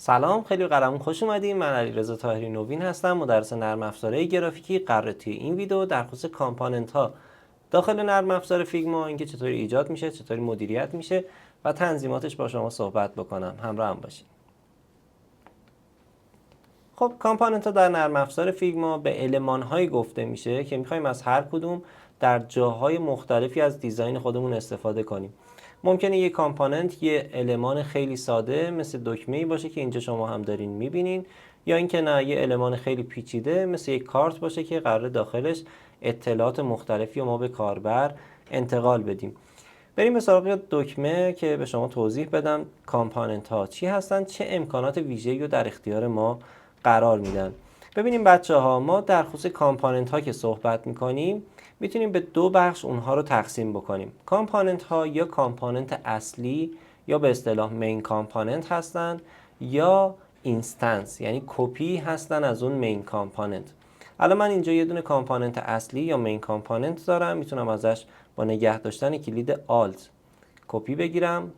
سلام، خیلی قلمون خوش اومدین. من علیرضا طاهری نوین هستم، مدرس نرم افزارهای گرافیکی. قراره توی این ویدیو در خصوص کامپوننت ها داخل نرم افزار فیگما، اینکه چطوری ایجاد میشه، چطوری مدیریت میشه و تنظیماتش با شما صحبت بکنم. همراه هم باشین. خب کامپوننت ها در نرم افزار فیگما به المان هایی گفته میشه که میخوایم از هر کدوم در جاهای مختلفی از دیزاین خودمون استفاده کنیم. ممکنه یک کامپوننت یه المان خیلی ساده مثل دکمه‌ای باشه که اینجا شما هم دارین میبینین، یا اینکه نه یه المان خیلی پیچیده مثل یک کارت باشه که قرار داخلش اطلاعات مختلفی رو ما به کاربر انتقال بدیم. بریم به سراغ دکمه که به شما توضیح بدم کامپوننت ها چی هستن، چه امکانات ویژه‌ای رو در اختیار ما قرار میدن. ببینیم بچه ها، ما در خصوص کامپوننت ها که صحبت میکنیم میتونیم به دو بخش اونها رو تقسیم بکنیم. کامپوننت ها یا کامپوننت اصلی یا به اصطلاح مین کامپوننت هستن، یا اینستنس یعنی کپی هستن از اون مین کامپوننت. الان من اینجا یه دونه کامپوننت اصلی یا مین کامپوننت دارم، میتونم ازش با نگه داشتن کلید آلت کپی بگیرم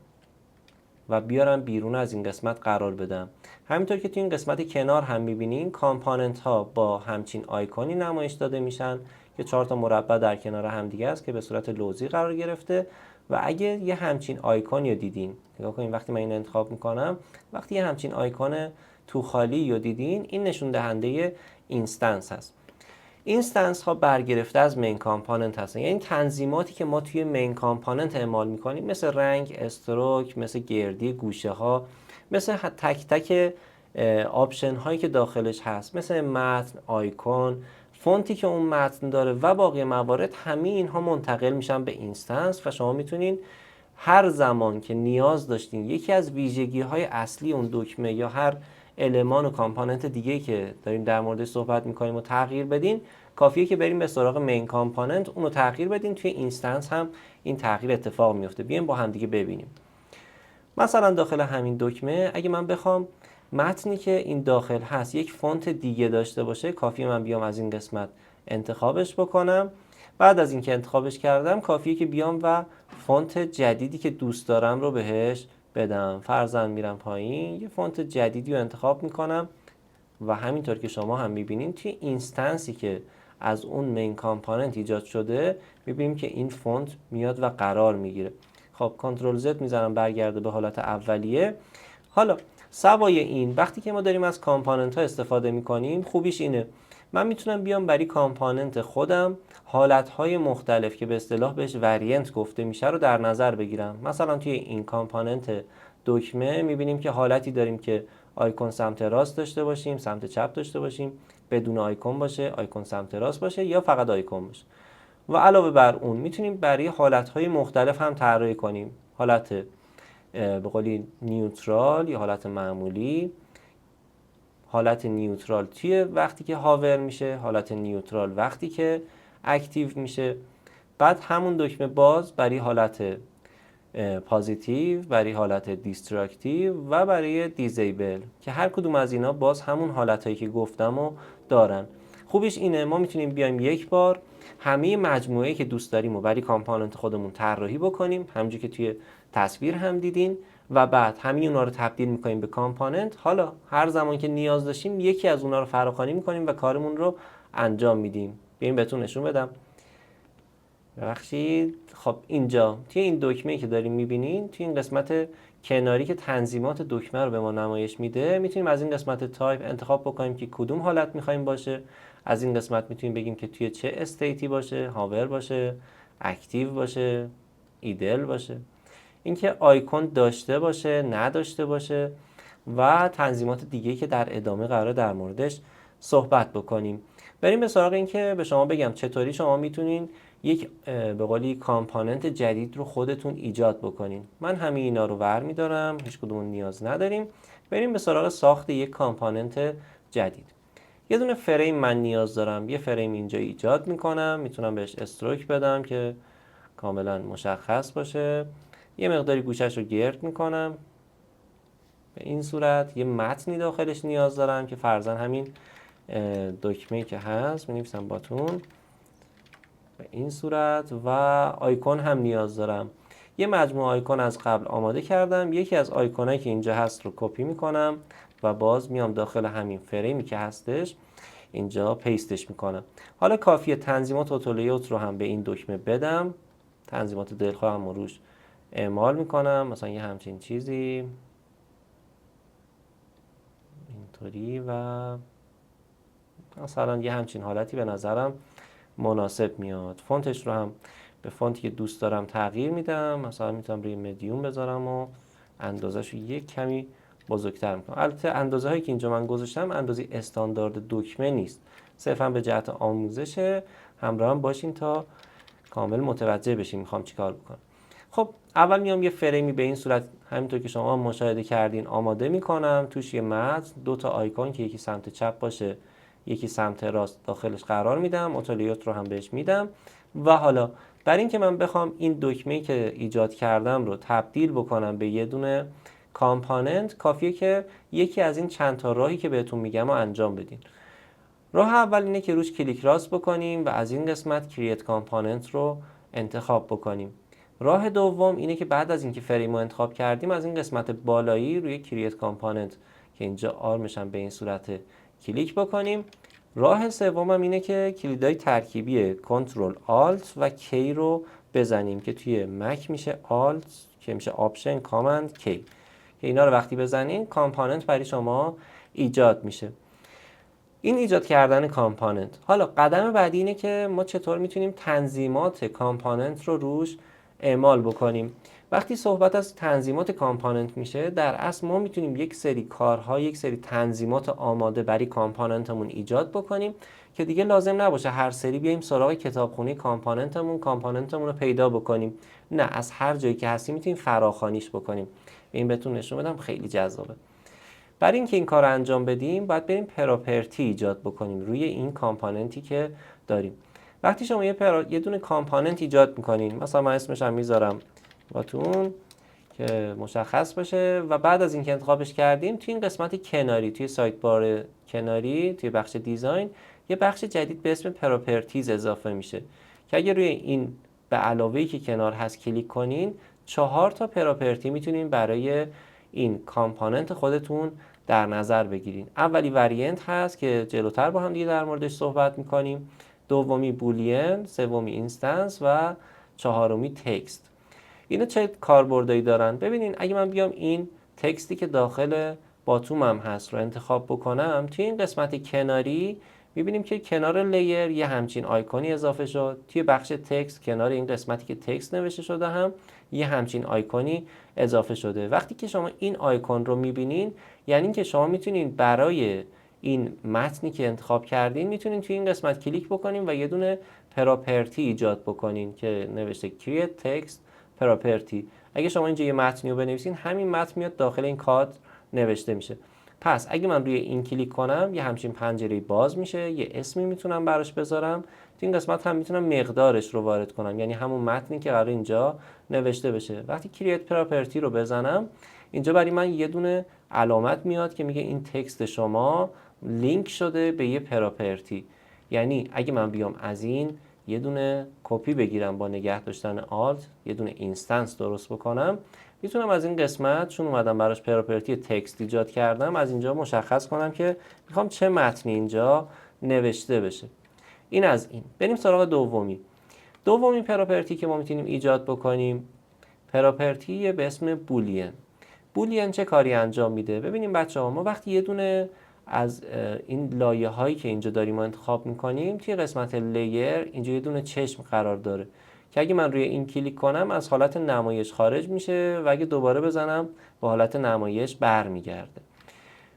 و بیارم بیرون از این قسمت قرار بدم. همینطور که تو این قسمت کنار هم میبینین کامپوننت ها با همچین آیکونی نمایش داده میشن که 4 تا مربع در کنار هم دیگه است که به صورت لوزی قرار گرفته. و اگه یه همچین آیکونی رو دیدین، نگاه کنین وقتی من این انتخاب میکنم، وقتی یه همچین آیکون تو خالی رو دیدین، این نشون دهنده اینستنس هست. اینستنس ها برگرفته از مین کامپوننت هستن، یعنی تنظیماتی که ما توی مین کامپوننت اعمال میکنیم، مثل رنگ، استروک، مثل گردی گوشه ها، مثل تک تک آپشن هایی که داخلش هست، مثل متن، آیکون، فونتی که اون متن داره و باقی موارد، همه اینها منتقل میشن به اینستنس و شما میتونین هر زمان که نیاز داشتین یکی از ویژگی های اصلی اون دکمه یا هر المان و کامپوننت دیگه که داریم در موردش صحبت میکنیم و تغییر بدین، کافیه که بریم به سراغ مین کامپوننت اونو تغییر بدین. توی اینستنس هم این تغییر اتفاق میفته. بیایم با هم دیگه ببینیم. مثلا داخل همین دکمه اگه من بخوام متنی که این داخل هست یک فونت دیگه داشته باشه، کافیه من بیام از این قسمت انتخابش بکنم. بعد از اینکه انتخابش کردم، کافیه که بیام و فونت جدیدی که دوست دارم رو بهش بدم. فرضاً میرم پایین، یه فونت جدیدی رو انتخاب میکنم و همینطور که شما هم میبینین توی اینستنسی که از اون مین کامپوننت ایجاد شده، میبینیم که این فونت میاد و قرار میگیره. خب کنترل زد میزنم برگرده به حالت اولیه. حالا سوای این، وقتی که ما داریم از کامپوننت ها استفاده میکنیم، خوبیش اینه من میتونم بیام برای کامپوننت خودم حالت های مختلف که به اصطلاح بهش وریانت گفته میشه رو در نظر بگیرم. مثلا توی این کامپوننت دکمه میبینیم که حالتی داریم که آیکون سمت راست داشته باشیم، سمت چپ داشته باشیم، بدون آیکون باشه، آیکون سمت راست باشه، یا فقط آیکون باشه. و علاوه بر اون میتونیم برای حالتهای مختلف هم طراحی کنیم. حالت به قولی نیوترال یا حالت معمولی، حالت نیوترال توی وقتی که هاور میشه، حالت نیوترال وقتی که اکتیو میشه. بعد همون دکمه باز برای حالت پازیتیو، برای حالت دیستراکتیو و برای دیزیبل، که هر کدوم از اینا باز همون حالتایی که گفتم و دارن. خوبیش اینه ما میتونیم بیایم یک بار همه مجموعه‌ای که دوست داریم و برای کامپوننت خودمون طراحی بکنیم، همونجوری که توی تصویر هم دیدین، و بعد همین اونا رو تبدیل میکنیم به کامپوننت. حالا هر زمان که نیاز داشتیم یکی از اونا رو فراخوانی میکنیم و کارمون رو انجام میدیم. بیاین بهتون نشون بدم. ببخشید. خب اینجا توی این دکمه‌ای که داریم میبینین، توی این قسمت کناری که تنظیمات دکمه رو به ما نمایش میده، میتونیم از این قسمت تایپ انتخاب بکنیم که کدوم حالت میخوایم باشه. از این قسمت میتونیم بگیم که توی چه استیتی باشه، هاور باشه، اکتیو باشه، ایدل باشه، اینکه آیکون داشته باشه، نداشته باشه، و تنظیمات دیگه‌ای که در ادامه قراره در موردش صحبت بکنیم. بریم به سراغ اینکه به شما بگم چطوری شما میتونین یک به قولی کامپوننت جدید رو خودتون ایجاد بکنین. من همه اینا رو برمی‌دارم، هیچ کدوم نیاز نداریم. بریم به سراغ ساخت یک کامپوننت جدید. یه دونه فریم من نیاز دارم. یه فریم اینجا ایجاد میکنم، میتونم بهش استروک بدم که کاملا مشخص باشه. یه مقداری گوشش رو گرد میکنم به این صورت. یه متنی داخلش نیاز دارم که فرضاً همین دکمه‌ای که هست می‌نویسم باتون به این صورت، و آیکون هم نیاز دارم. یه مجموعه آیکون از قبل آماده کردم. یکی از آیکونایی که اینجا هست رو کپی میکنم و باز میام داخل همین فریمی که هستش اینجا پیستش میکنم. حالا کافیه تنظیمات اتولیوت رو هم به این دکمه بدم، تنظیمات دلخواهم رو روش اعمال میکنم، مثلا یه همچین چیزی اینطوری و مثلا یه همچین حالتی به نظرم مناسب میاد. فونتش رو هم به فونتی که دوست دارم تغییر میدم، مثلا میتونم روی مدیوم بذارم و اندازش رو یک کمی بزرگتر میکنم. البته اندازه هایی که اینجا من گذاشتم اندازه استاندارد دکمه نیست، صرفا به جهت آموزش. همراه هم باشین تا کامل متوجه بشین میخوام چیکار بکنم. خب اول میام یه فریمی به این صورت همینطور که شما مشاهده کردین آماده میکنم. توش یه متن، دو تا آیکون که یکی سمت چپ باشه یکی سمت راست داخلش قرار میدم، اتولیوت رو هم بهش میدم. و حالا برای اینکه من بخوام این دکمه‌ای که ایجاد کردم رو تبدیل بکنم به یه دونه کامپوننت، کافیه که یکی از این چند تا راهی که بهتون میگم رو انجام بدین. راه اول اینه که روش کلیک راست بکنیم و از این قسمت کرییت کامپوننت رو انتخاب بکنیم. راه دوم اینه که بعد از اینکه فریم رو انتخاب کردیم از این قسمت بالایی روی کرییت کامپوننت که اینجا آرمش هم به این صورت کلیک بکنیم. راه سوم هم اینه که کلیدهای ترکیبی کنترل آلت و کی رو بزنیم که توی مک میشه آلت که میشه آپشن کامند کی، که اینا رو وقتی بزنین کامپوننت برای شما ایجاد میشه. این ایجاد کردن کامپوننت. حالا قدم بعدی اینه که ما چطور میتونیم تنظیمات کامپوننت رو روش اعمال بکنیم. وقتی صحبت از تنظیمات کامپوننت میشه در اصل ما میتونیم یک سری کارها، یک سری تنظیمات آماده برای کامپوننتمون ایجاد بکنیم که دیگه لازم نباشه هر سری بیایم سراغ کتابخونی کامپوننتمون رو پیدا بکنیم. نه، از هر جایی که هستیم میتونیم فراخوانیش بکنیم. این بهتون نشون بدم خیلی جذابه. برای اینکه این کار رو انجام بدیم باید بریم پراپرتی ایجاد بکنیم روی این کامپوننتی که داریم. وقتی شما یه دونه کامپوننت ایجاد میکنین، مثلا من اسمش هم میذارم باتون که مشخص باشه، و بعد از اینکه انتخابش کردیم توی این قسمت کناری توی سایت بار کناری توی بخش دیزاین یه بخش جدید به اسم پراپرتیز اضافه میشه که اگه روی این به علاوه‌ای که کنار هست کلیک کنین 4 تا پراپرتی میتونین برای این کامپوننت خودتون در نظر بگیرین. اولی وریانت هست که جلوتر با هم دیگه در موردش صحبت میکنیم، دومی بولین، سومی اینستنس و چهارمی تکست. اینا چه کاربردی دارن؟ ببینین اگه من بیام این تکستی که داخل باتومم هست رو انتخاب بکنم توی این قسمت کناری میبینیم که کنار لیر یه همچین آیکونی اضافه شد. توی بخش تکست کنار این قسمتی که تکست نوشته شده هم یه همچین آیکونی اضافه شده. وقتی که شما این آیکون رو میبینین یعنی که شما میتونین برای این متنی که انتخاب کردین میتونین توی این قسمت کلیک بکنین و یه دونه پراپرتی ایجاد بکنین که نوشته create text پراپرتی. اگه شما اینجا یه متنی رو بنویسین همین متن میاد داخل این کادر نوشته میشه. پس اگه من روی این کلیک کنم یه همچین پنجره باز میشه، یه اسمی میتونم براش بذارم. تو این قسمت هم میتونم مقدارش رو وارد کنم، یعنی همون متنی که قرار اینجا نوشته بشه. وقتی کرییت پراپرتی رو بزنم اینجا برای من یه دونه علامت میاد که میگه این تکست شما لینک شده به یه پراپرتی. یعنی اگه من بیام از این یه دونه کپی بگیرم با نگه داشتن آلت، یه دونه اینستنس درست بکنم، میتونم از این قسمت چون اومدم براش پراپرتی تکست ایجاد کردم از اینجا مشخص کنم که میخوام چه متنی اینجا نوشته بشه. این از این. بریم سراغ دومی پراپرتی که ما میتونیم ایجاد بکنیم پراپرتی به اسم بولین چه کاری انجام میده؟ ببینیم بچه‌ها، ما وقتی یه دونه از این لایه هایی که اینجا داریم رو انتخاب میکنیم توی قسمت لیر اینجا یه دونه چشم قرار داره که اگه من روی این کلیک کنم از حالت نمایش خارج میشه و اگه دوباره بزنم به حالت نمایش برمیگرده.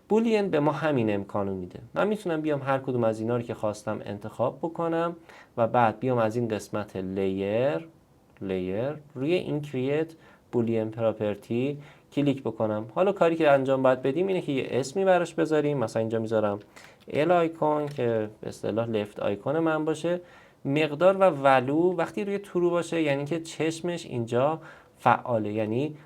بولین به ما همین امکانو میده. من میتونم بیام هر کدوم از اینا رو که خواستم انتخاب بکنم و بعد بیام از این قسمت لیر روی این کرییت بولین پراپرتی کلیک بکنم. حالا کاری که انجام باید بدیم اینه که یه اسمی براش بذاریم. مثلا اینجا میذارم ال آیکون که به اصطلاح لفت آیکون من باشه. مقدار و ولو وقتی روی ترو باشه یعنی که چشمش اینجا فعاله، یعنی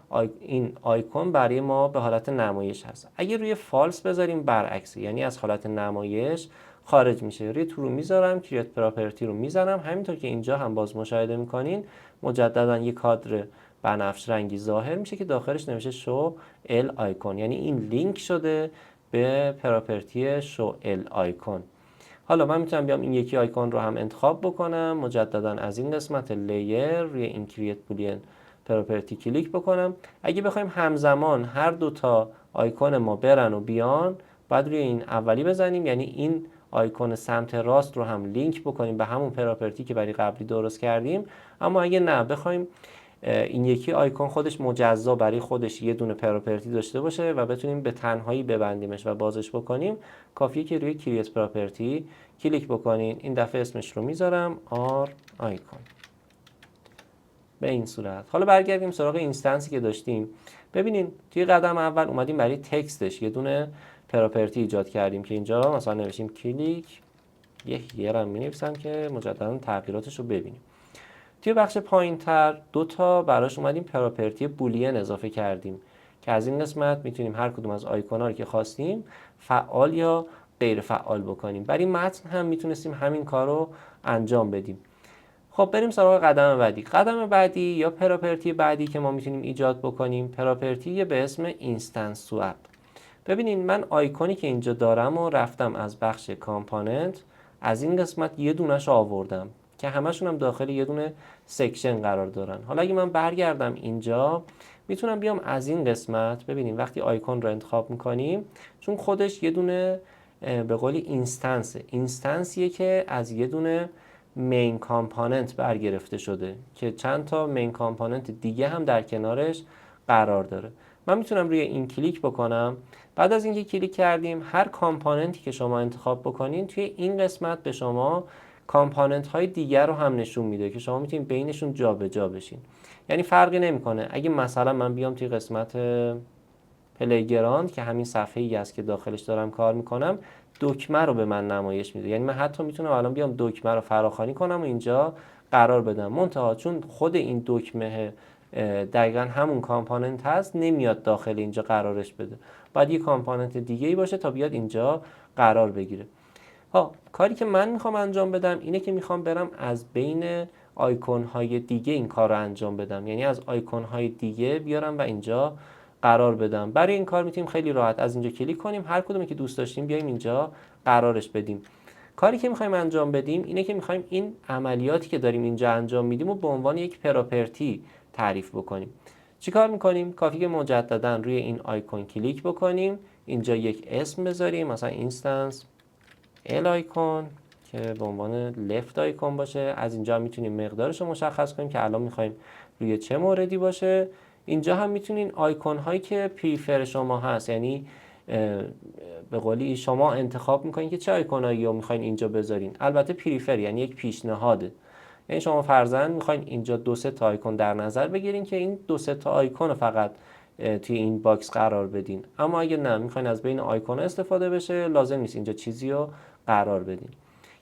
این آیکون برای ما به حالت نمایش هست. اگه روی فالس بذاریم برعکسه، یعنی از حالت نمایش خارج میشه. روی ترو میذارم، کرییت پراپرتی رو میزنم، همینطور که اینجا هم باز مشاهده میکنین مجددا یک کادر بنفش رنگی ظاهر میشه که داخلش نوشته شو ال آیکون، یعنی این لینک شده به پراپرتی شو ال آیکون. حالا من میتونم بیام این یکی آیکون رو هم انتخاب بکنم، مجددا از این قسمت لیر روی این کرییت بولین پراپرتی کلیک بکنم. اگه بخوایم همزمان هر دو تا آیکون ما برن و بیان، بعد روی این اولی بزنیم، یعنی این آیکون سمت راست رو هم لینک بکنیم به همون پراپرتی که برای قبلی درست کردیم. اما اگه نه بخوایم این یکی آیکون خودش مجزا برای خودش یه دونه پراپرتی داشته باشه و بتونیم به تنهایی ببندیمش و بازش بکنیم، کافیه که روی کرییت پراپرتی کلیک بکنین. این دفعه اسمش رو میذارم آر آیکون به این صورت. حالا برگردیم سراغ اینستنسی که داشتیم. ببینین توی قدم اول اومدیم برای تکستش یه دونه پراپرتی ایجاد کردیم که اینجا مثلا نوشتیم کلیک، یه هیر هم می‌نویسم که مجددا تغییراتش رو ببینیم. توی بخش پایین‌تر دو تا براش اومدیم پراپرتی بولین اضافه کردیم که از این قسمت میتونیم هر کدوم از آیکونا رو که خواستیم فعال یا غیر فعال بکنیم. برای متن هم میتونستیم همین کار رو انجام بدیم. خب بریم سراغ قدم بعدی. قدم بعدی یا پراپرتی بعدی که ما میتونیم ایجاد بکنیم پراپرتی به اسم اینستنس سواب. ببینین من آیکونی که اینجا دارم و رفتم از بخش کامپوننت، از این قسمت یه دونش آوردم که همشون هم داخل یه دونه سکشن قرار دارن. حالا اگه من برگردم اینجا میتونم بیام از این قسمت، ببینیم وقتی آیکون رو انتخاب میکنیم چون خودش یه دونه به قولی اینستنسیه که از یه دونه مین کامپوننت برگرفته شده که چند تا مین کامپوننت دیگه هم در کنارش قرار داره. من میتونم روی این کلیک بکنم. بعد از اینکه کلیک کردیم هر کامپوننتی که شما انتخاب بکنین توی این قسمت به شما کامپوننت های دیگر رو هم نشون میده که شما میتونید بینشون جابجا بشین. یعنی فرقی نمیکنه اگه مثلا من بیام توی قسمت پلیگراند که همین صفحه ای است که داخلش دارم کار میکنم، دکمه رو به من نمایش میده. یعنی من حتی میتونم الان بیام دکمه رو فراخوانی کنم و اینجا قرار بدم، منتها چون خود این دکمه دقیقا همون کامپوننت هست نمیاد داخل اینجا قرارش بده، باید یه کامپوننت دیگه ای باشه تا بیاد اینجا قرار بگیره. کاری که من میخوام انجام بدم اینه که میخوام برم از بین آیکون های دیگه این کار رو انجام بدم، یعنی از آیکون های دیگه بیارم و اینجا قرار بدم. برای این کار میتونیم خیلی راحت از اینجا کلیک کنیم، هر کدومی که دوست داشتیم بیایم اینجا قرارش بدیم. کاری که میخوایم انجام بدیم اینه که میخوایم این عملیاتی که داریم اینجا انجام میدیم و به عنوان یک پراپرتی تعریف بکنیم. چیکار میکنیم؟ کافیه که مجددا روی این آیکون کلیک بکنیم، اینجا یک اسم بذاریم، مثلا اینستنس ال آیکون که به عنوان لفت آیکون باشه. از اینجا میتونیم مقدارش رو مشخص کنیم که الان میخوایم روی چه موردی باشه. اینجا هم میتونین آیکون هایی که پریفر شما هست، یعنی به قولی شما انتخاب میکنین که چه آیکونایی رو میخواین اینجا بذارین. البته پریفر یعنی یک پیشنهاده، یعنی شما فرضاً میخواین اینجا 2-3 تا آیکون در نظر بگیرین که این 2-3 تا آیکون فقط توی این باکس قرار بدین. اما اگه نه میخواین از بین آیکون استفاده بشه، لازم نیست اینجا چیزی رو قرار بدین.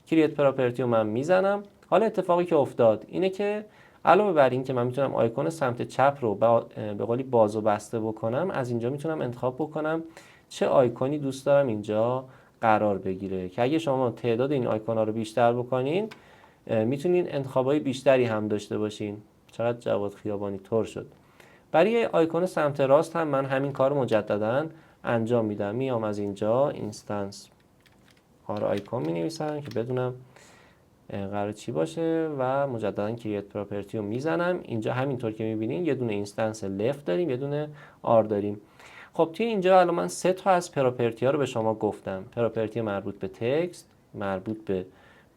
کرییت پراپرتی رو من میزنم. حالا اتفاقی که افتاد اینه که علاوه بر این که من میتونم آیکون سمت چپ رو به قولی باز و بسته بکنم، از اینجا میتونم انتخاب بکنم چه آیکونی دوست دارم اینجا قرار بگیره، که اگه شما تعداد این آیکونا رو بیشتر بکنین میتونین انتخابای بیشتری هم داشته باشین. چقدر جواد خیابانی طور شد. برای آیکون سمت راست هم من همین کار رو مجددا انجام میدم. میام از اینجا اینستنس آر آیکون می نویسم که بدونم قرار چی باشه و مجددا کرییت پراپرتی رو میزنم. اینجا همینطور که میبینین یه دونه اینستنس لفت داریم، یه دونه آر داریم. خب توی اینجا الان من 3 تا از پراپرتی ها رو به شما گفتم. پراپرتی مربوط به تکست، مربوط به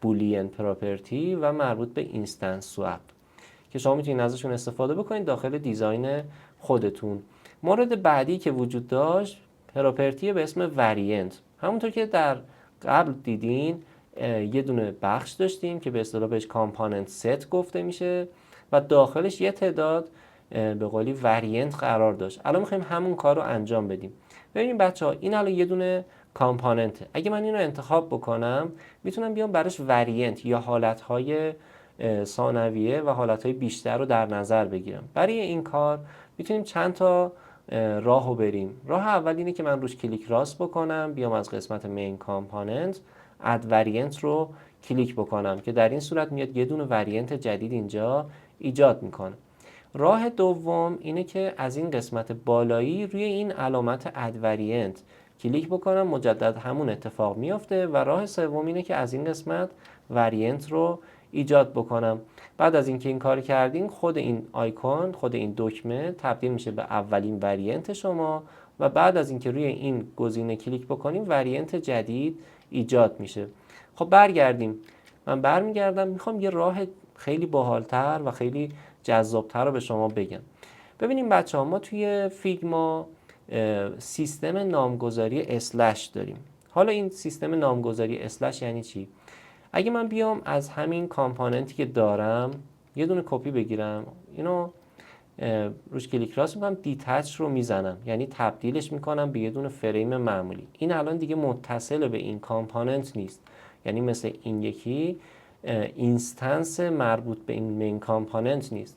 بولین پراپرتی و مربوط به اینستنس سواب که شما میتونید ازشون استفاده بکنید داخل دیزاین خودتون. مورد بعدی که وجود داشت پراپرتی به اسم وریانت. همونطور که در قبل دیدین یه دونه بخش داشتیم که به اصطلاح بهش کامپوننت ست گفته میشه و داخلش یه تعداد به قولی وریانت قرار داشت. الان میخوایم همون کار رو انجام بدیم. ببینید بچه‌ها این الان یه دونه کامپوننته. اگه من اینو انتخاب بکنم میتونم بیام براش وریانت یا حالت‌های ثانویه و حالت‌های بیشتر رو در نظر بگیرم. برای این کار میتونیم چند تا راهو بریم. راه اول اینه که من روش کلیک راست بکنم، بیام از قسمت مین کامپوننت اد وریانت رو کلیک بکنم که در این صورت میاد یه دونه وریانت جدید اینجا ایجاد میکنه. راه دوم اینه که از این قسمت بالایی روی این علامت اد وریانت کلیک بکنم، مجدد همون اتفاق میافته. و راه سوم اینه که از این قسمت وریانت رو ایجاد بکنم. بعد از اینکه این کار کردین، خود این آیکون، خود این دکمه تبدیل میشه به اولین وریانت شما و بعد از اینکه روی این گزینه کلیک بکنیم وریانت جدید ایجاد میشه. خب برگردیم. من برمیگردم، میخوام یه راه خیلی باحالتر و خیلی جذابتر رو به شما بگم. ببینیم بچه ها، ما توی فیگما سیستم نامگذاری اسلش داریم. حالا این سیستم نامگذاری اسلش یعنی چی؟ اگه من بیام از همین کامپوننتی که دارم یه دونه کپی بگیرم، اینو روش کلیک راست میکنم، دیتچ رو میزنم، یعنی تبدیلش میکنم به یه دونه فریم معمولی. این الان دیگه متصل به این کامپوننت نیست، یعنی مثل این یکی اینستنس مربوط به این مین کامپوننت نیست،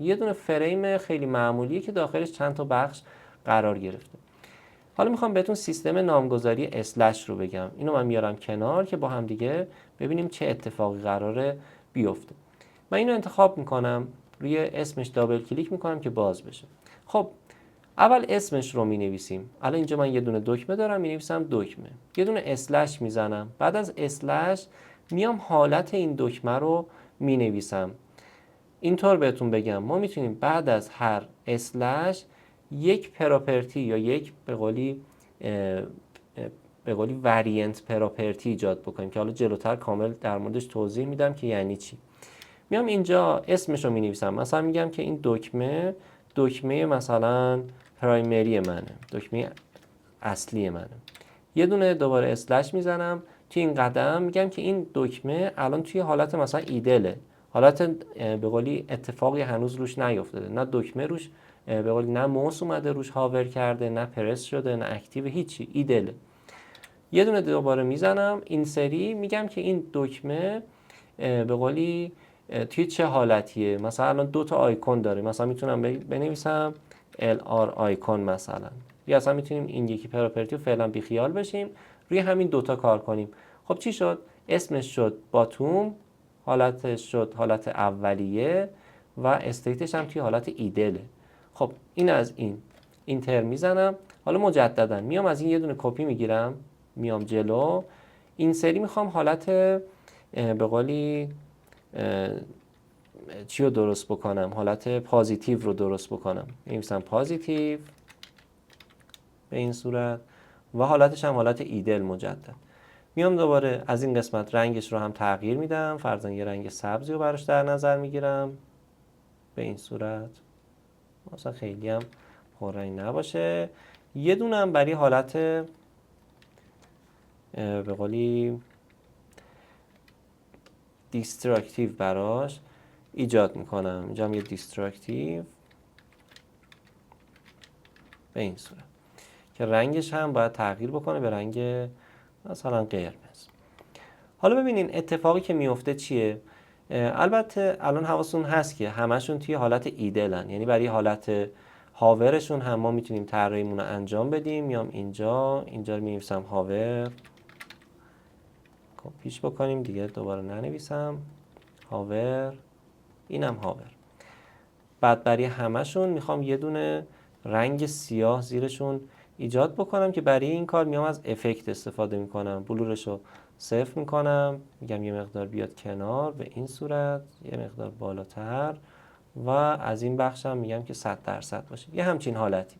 یه دونه فریم خیلی معمولیه که داخلش چند تا بخش قرار گرفته. حالا میخوام بهتون سیستم نامگذاری اسلش رو بگم. اینو من میارم کنار که با هم دیگه ببینیم چه اتفاقی قراره بیفته. من اینو انتخاب میکنم، روی اسمش دابل کلیک میکنم که باز بشه. خب اول اسمش رو مینویسیم. الان اینجا من یه دونه دکمه دارم، مینویسم دکمه، یه دونه اسلش میزنم. بعد از اسلش میام حالت این دکمه رو مینویسم. اینطور بهتون بگم، ما میتونیم بعد از هر اسلش یک پراپرتی یا یک به قولی وریانت پراپرتی ایجاد بکنیم که حالا جلوتر کامل در موردش توضیح میدم که یعنی چی. میام اینجا اسمش رو مینویسم، مثلا میگم که این دکمه مثلا پرایمری منه، دکمه اصلی منه. یه دونه دوباره اسلش میزنم، توی این قدم میگم که این دکمه الان توی حالت مثلا ایدله، حالت به قولی اتفاقی هنوز روش نیفتاده، نه دکمه روش به قولی نه موس اومده روش هاور کرده، نه پرس شده، نه اکتیو، هیچی، ایدله. یه دونه دوباره میزنم، این سری میگم که این دکمه به قولی توی چه حالتیه. مثلا الان دو تا آیکون داره، مثلا میتونم بنویسم LR آیکون مثلا، یا اصلا میتونیم این یکی پراپرتی رو فعلا بیخیال بشیم، روی همین دوتا کار کنیم. خب چی شد؟ اسمش شد باتوم، حالتش شد حالت اولیه و استیتش هم توی حالت ایدله. خب این از این اینتر میزنم. حالا مجددا میام از این یه دونه کپی میگیرم، میام جلو، این سری میخوام حالت به قولی چی رو درست بکنم، حالت پازیتیو رو درست بکنم. می‌نویسم پازیتیو به این صورت و حالتش هم حالت ایدل مجدد. میام دوباره از این قسمت رنگش رو هم تغییر میدم، فرضاً یه رنگ سبزی رو براش در نظر میگیرم به این صورت، مثلا خیلی هم پررنگ نباشه. یه دونه هم برای حالت به قولی دیستراکتیو براش ایجاد میکنم. اینجا هم یه دیستراکتیو به این صورت که رنگش هم باید تغییر بکنه به رنگ مثلا قرمز. حالا ببینین اتفاقی که میفته چیه. البته الان حواستون هست که همشون توی حالت ایدلن، یعنی برای حالت هاورشون هم ما میتونیم طراحیمون رو انجام بدیم. میام اینجا رو می‌نویسم هاور، کپیش بکنیم دیگه، دوباره ننویسم هاور، اینم هاور. بعد برای همشون میخوام یه دونه رنگ سیاه زیرشون ایجاد بکنم که برای این کار میام از افکت استفاده میکنم. بلورش رو صفر میکنم، میگم یه مقدار بیاد کنار به این صورت، یه مقدار بالاتر و از این بخشم میگم که 100% باشه، یه همچین حالتی.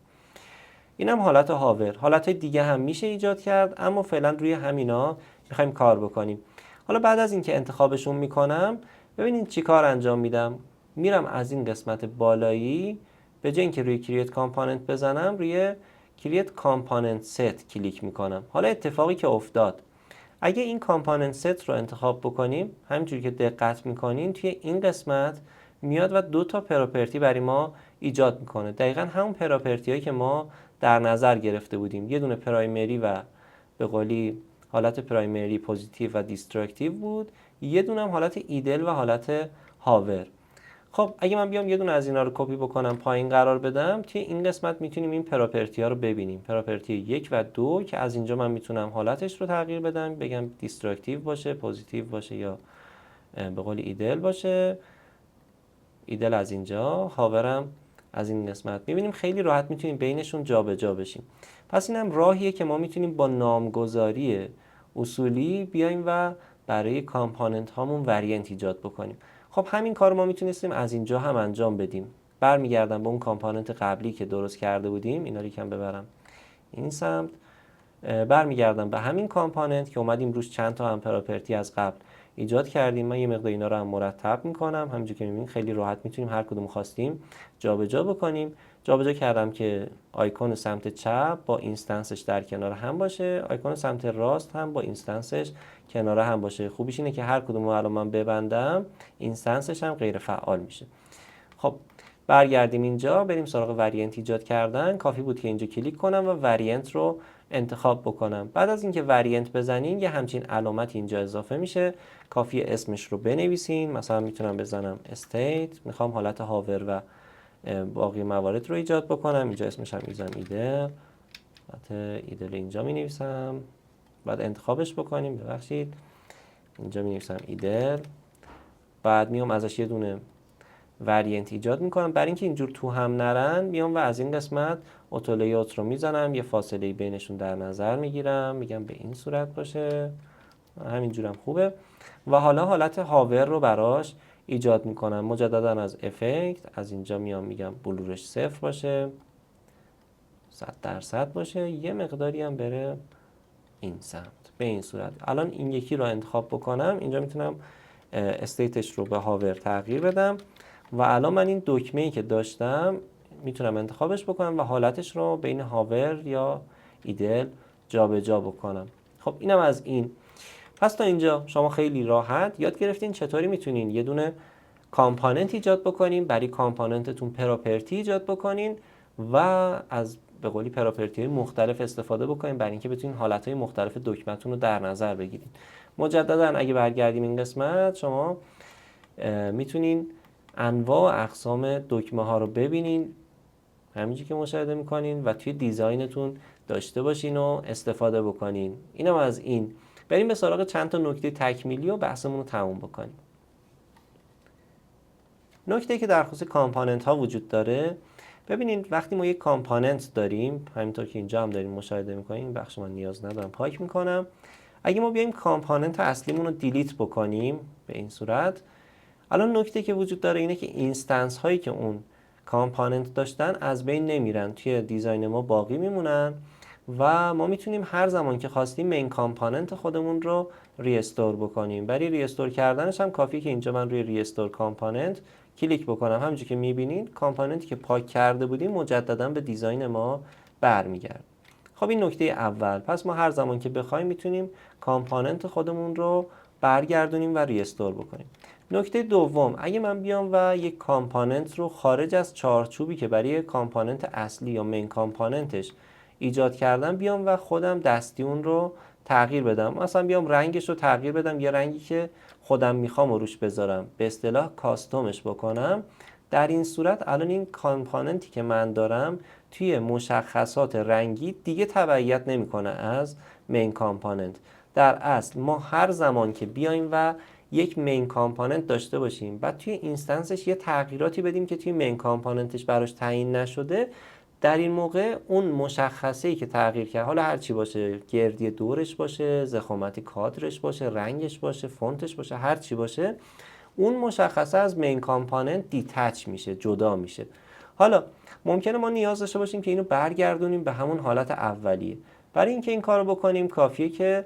اینم حالت هاور. حالت دیگه هم میشه ایجاد کرد، اما فعلا روی همینا میخوایم کار بکنیم. حالا بعد از اینکه انتخابشون میکنم، ببینید چی کار انجام میدم. میرم از این قسمت بالایی، به جای اینکه روی کرییت کامپوننت بزنم، روی کرییت کامپوننت ست کلیک میکنم. حالا اتفاقی که افتاد، اگه این کامپوننت ست رو انتخاب بکنیم، همینجوری که دقت میکنین توی این قسمت میاد و دو تا پراپرتی برای ما ایجاد میکنه. دقیقاً همون پراپرتی هایی که ما در نظر گرفته بودیم. یه دونه پرایمری و به قولی حالت پرایمری پوزیتیو و دیستراکتیو بود، یه دونه هم حالت ایدل و حالت هاور. خب اگه من بیام یه دونه از اینا رو کپی بکنم پایین قرار بدم، توی این قسمت میتونیم این پراپرتی ها رو ببینیم. پراپرتی 1 و 2 که از اینجا من میتونم حالتش رو تغییر بدم، بگم دیستراکتیو باشه، پوزیتیو باشه یا به قول ایدل باشه. ایدل از اینجا، هاورم از این قسمت. میبینیم خیلی راحت میتونیم بینشون جابجا بشیم. پس اینم راهیه که ما میتونیم با نامگذاری اصولی بیایم و برای کامپوننت هامون وریانت ایجاد بکنیم. خب همین کار ما میتونستیم از اینجا هم انجام بدیم. برمیگردم به اون کامپوننت قبلی که درست کرده بودیم، اینا رو یکم ببرم این سمت، برمیگردم به همین کامپوننت که اومدیم روش چند تا هم پراپرتی از قبل ایجاد کردیم. من یه مقدار اینا رو هم مرتب میکنم، همینجوری که میبینید خیلی راحت میتونیم هر کدوم خواستیم جابجا بکنیم. جابجا کردم که آیکون سمت چپ با اینستنسش در کنار هم باشه، آیکون سمت راست هم با اینستنسش کنار هم باشه. خوبیش اینه که هر کدوم رو الان من ببندم اینستنسش هم غیر فعال میشه. خب برگردیم اینجا، بریم سراغ وریانت ایجاد کردن. کافی بود که اینجا کلیک کنم و وریانت رو انتخاب بکنم. بعد از اینکه وریانت بزنین یه همچین علامت اینجا اضافه میشه، کافی اسمش رو بنویسین. مثلا میتونم بزنم استیت، میخوام حالت هاور و باقی موارد رو ایجاد بکنم. اینجا اسمش هم میذارم ایدل، ایدل اینجا مینویسم. بعد انتخابش بکنیم، ببخشید اینجا مینویسم ایدل. بعد میام ازش یه دونه وریانت ایجاد میکنم. برای اینکه اینجور تو هم نرن میام و از این قسمت اتولیوت رو میزنم، یه فاصله بینشون در نظر میگیرم، میگم به این صورت باشه، همینجورم خوبه. و حالا حالت هاور رو براش ایجاد میکنم. مجددا از افکت از اینجا میام میگم بلورش 0 باشه، 100% باشه، یه مقداری هم بره این سمت به این صورت. الان این یکی رو انتخاب بکنم، اینجا میتونم استیتش رو به هاور تغییر بدم و الان من این دکمه‌ای که داشتم میتونم انتخابش بکنم و حالتش رو بین هاور یا ایدل جابجا بکنم. خب اینم از این. پس تا اینجا شما خیلی راحت یاد گرفتین چطوری میتونین یه دونه کامپوننت ایجاد بکنین، برای کامپوننتتون پراپرتی ایجاد بکنین و از به قولی پراپرتی مختلف استفاده بکنین برای اینکه بتونین حالتهای مختلف دکمه‌تون رو در نظر بگیرین. مجددا اگه برگردیم این قسمت، شما میتونین انواع و اقسام دکمه ها رو ببینین همینجوری که مشاهده میکنین و توی دیزاینتون داشته باشین و استفاده بکنین. اینم از این. بریم به سراغ چند تا نکته تکمیلی و بحثمون رو تموم بکنیم. نکته که در خصوص کامپوننت ها وجود داره، ببینید وقتی ما یک کامپوننت داریم، همینطور که اینجا هم داریم مشاهده میکنین، این بخش من نیاز ندارم پاک میکنم. اگه ما بیایم کامپوننت اصلیمون رو دیلیت بکنیم به این صورت، الان نکته که وجود داره اینه که اینستنس هایی که اون کامپوننت داشتن از بین نمیرن، توی دیزاین ما باقی میمونن و ما میتونیم هر زمان که خواستیم مین کامپوننت خودمون رو ریستور بکنیم. برای ریستور کردنش هم کافیه که اینجا من روی ریستور کامپوننت کلیک بکنم. همونجوری که میبینید کامپوننتی که پاک کرده بودیم مجددا به دیزاین ما برمیگرده. خب این نکته اول. پس ما هر زمان که بخوایم میتونیم کامپوننت خودمون رو برگردونیم و ریستور بکنیم. نکته دوم، اگه من بیام و یک کامپوننت رو خارج از چارچوبی که برای کامپوننت اصلی یا مین کامپوننتش ایجاد کردم بیام و خودم دستی اون رو تغییر بدم، مثلا بیام رنگش رو تغییر بدم، یه رنگی که خودم میخوام و روش بذارم، به اصطلاح کاستومش بکنم، در این صورت الان این کامپوننتی که من دارم توی مشخصات رنگی دیگه تبعیت نمیکنه از مین کامپوننت. در اصل ما هر زمان که بیایم و یک مین کامپوننت داشته باشیم بعد توی اینستنسش یه تغییراتی بدیم که توی مین کامپوننتش براش تعیین نشده، در این موقع اون مشخصه‌ای که تغییر کرد، حالا هر چی باشه، گردی دورش باشه، ضخامت کادرش باشه، رنگش باشه، فونتش باشه، هر چی باشه، اون مشخصه از مین کامپوننت دیتچ میشه، جدا میشه. حالا ممکنه ما نیاز داشته باشیم که اینو برگردونیم به همون حالت اولیه. برای اینکه این کارو بکنیم کافیه که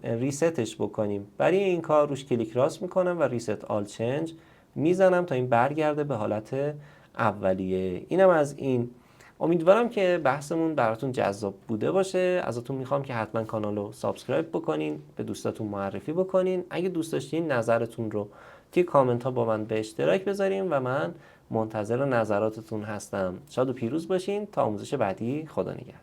ریستش بکنیم. برای این کار روش کلیک راست میکنم و ریست آل چنج میزنم تا این برگرده به حالت اولیه. اینم از این. امیدوارم که بحثمون براتون جذاب بوده باشه. ازتون میخوام که حتما کانال رو سابسکرایب بکنین، به دوستاتون معرفی بکنین. اگه دوست داشتین نظرتون رو توی کامنت ها با من به اشتراک بذارین و من منتظر نظراتتون هستم. شاد و پیروز باشین. تا آموزش بعدی، خدا نگهدار.